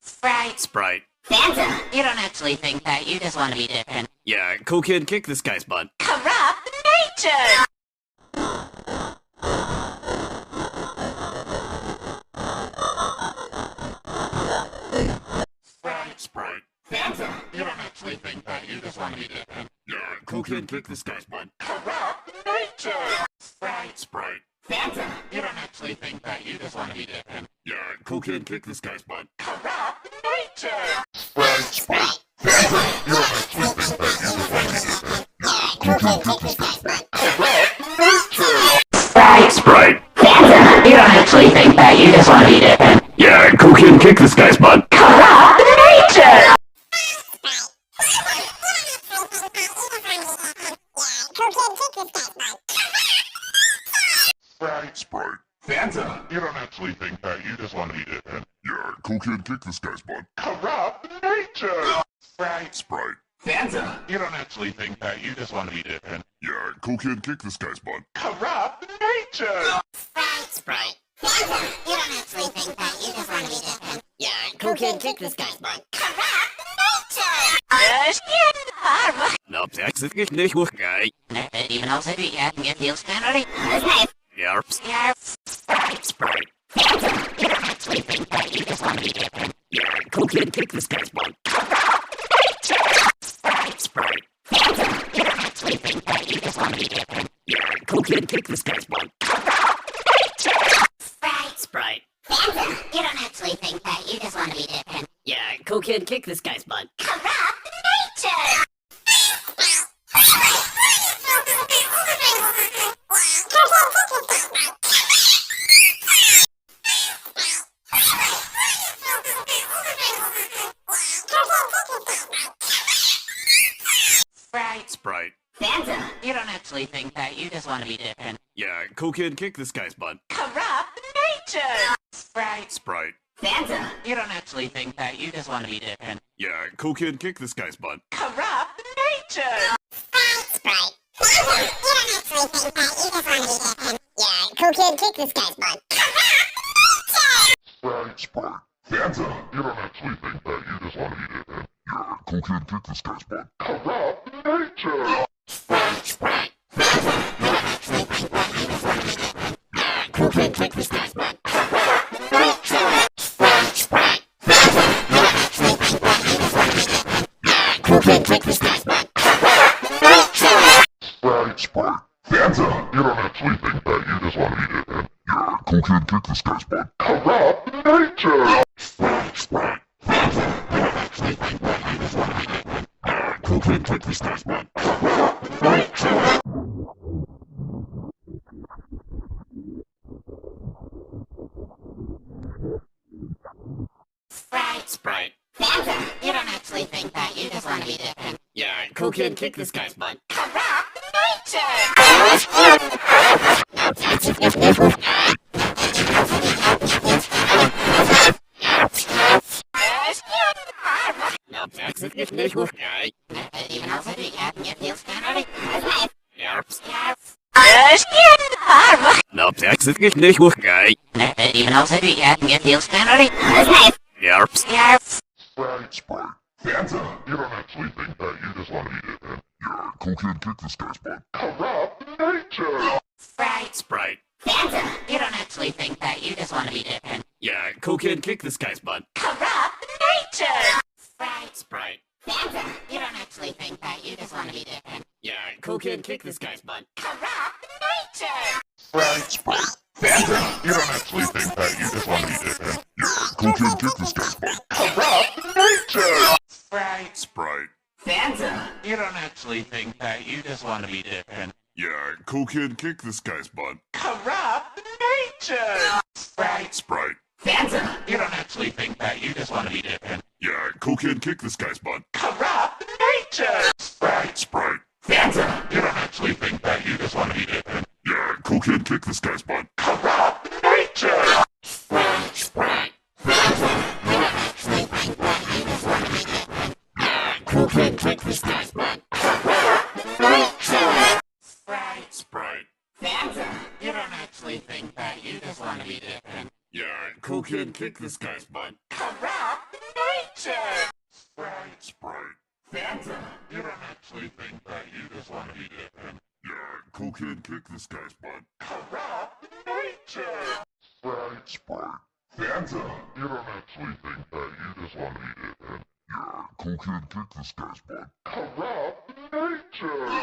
Sprite. Fanta, you don't actually think that, you just want to be different. Yeah, cool kid, kick this guy's butt. Corrupt nature! Sprite. Fanta, you don't actually think that, you just want to be different. Yeah, cool kid, kick this guy's butt. Corrupt nature! Sprite. Fanta, you don't actually think that, you just want to be different. Yeah, cool kid, kick this guy's butt. Corrupt nature! Sprite. Fanta, you don't actually think that, you just want to be different. Yeah, cool kid, kick this guy's butt. Corrupt nature! Sprite. Fanta, you don't actually think that, you just want to be different. Yeah, cool kid, kick this guy's butt. Corrupt nature! Sprite. Fanta, you don't actually think that, you just want to be different. Yeah, cool kid, kick this guy's butt. Corrupt nature! Sprite. Fanta, You don't actually think that, you just want to be different. Yeah, cool kid, kick this guy's butt. Corrupt nature! Sprite. Fanta, you don't actually think that, you just want to be different. Yeah, cool kid, kick this guy's butt. Corrupt nature! Nope, that's it, nicht hoch, guy. even als heb je het heel standaard. Yarps. Sprite. Fanta, you don't actually think that, you just want to be different. Yeah, cool kid, kick this guy's butt. Sprite. Fanta, you don't actually think that, you just want to be different. Yeah, cool kid, kick this guy's butt. Sprite. Fanta, you don't actually think that, you just want to be different. Yeah, cool kid, kick this guy's butt. Corrupt nature! Sprite. Fanta, you don't actually think that, you just want to be different. Yeah, cool kid, kick this guy's butt. Corrupt nature! Sprite. Fanta, you don't actually think that, you just want to be different. Yeah, cool kid, kick this guy's butt. Corrupt nature! Sprite. Fanta, you don't actually think that, you just want to be different. Yeah, cool kid, kick this guy's butt. Sprite. Fanta, you don't actually think that, you just want to be different. Yeah, cool kid, kick this guy's butt. Corrupt nature! Sprite. Fanta, you don't actually think that, you just want to be different. Yeah, cool kid, kick this guy's butt. Corrupt nature! Sprite. Fanta, you don't actually think that, you just want to be different. Yeah, cool kid, kick this guy's butt. Corrupt nature! Sprite. Fanta, you don't actually think that, you just want to be different. Yeah, cool kid, kick this guy's butt. Corrupt nature! Sprite. Fanta, you don't actually think that, you just want to be different. Yeah, cool kid, kick this guy's butt. Corrupt nature! Sprite. Fanta, you don't actually think that, you just want to be different. Yeah, cool kid, kick this guy's butt. Corrupt nature! Nope, that's it, nicht hoch, guy. even als heb je het heel standaard. Yarps. Nope, that's it, nicht hoch, guy. even als heb je het heel standaard. Yarps. Sprite. Fanta, you don't actually think that, you just want to be different. Yeah, cool kid, kick this guy's butt. Corrupt nature! Sprite. Fanta, you don't actually think that, you just want to be different. Yeah, cool kid, kick this guy's butt. Corrupt nature! Sprite. Fanta, you don't actually think that, you just want to be different. Yeah, cool kid, kick this guy's butt. Corrupt nature! Sprite. Fanta, you don't actually think that, you just want to be different. Yeah, cool kid, kick this guy's butt. Corrupt nature! Sprite. Fanta, you don't actually think that, you just want to be different. Yeah, cool kid, kick this guy's butt. Corrupt nature! Sprite. Fanta, you don't actually think that, you just want to be different. Yeah, cool kid, kick this guy's butt. Corrupt nature! Sprite. Fanta, You don't actually think that, you just want to be different. Yeah, cool kid, kick this guy's butt. corrupt nature! Sprite. Fanta, you don't actually think that, you just want to be different. Yeah, cool kid, kick this guy's butt. Corrupt nature! Sprite. Fanta, you don't actually think that, you just want to be different. Yeah, cool kid, kick this guy's butt. Corrupt actually think that you just want to be different. Yeah, cool kid, kick this guy's butt. Corrupt nature! Sprite. Fanta, you don't actually think that you just want to be different. Yeah, cool kid, kick this guy's butt. Corrupt nature!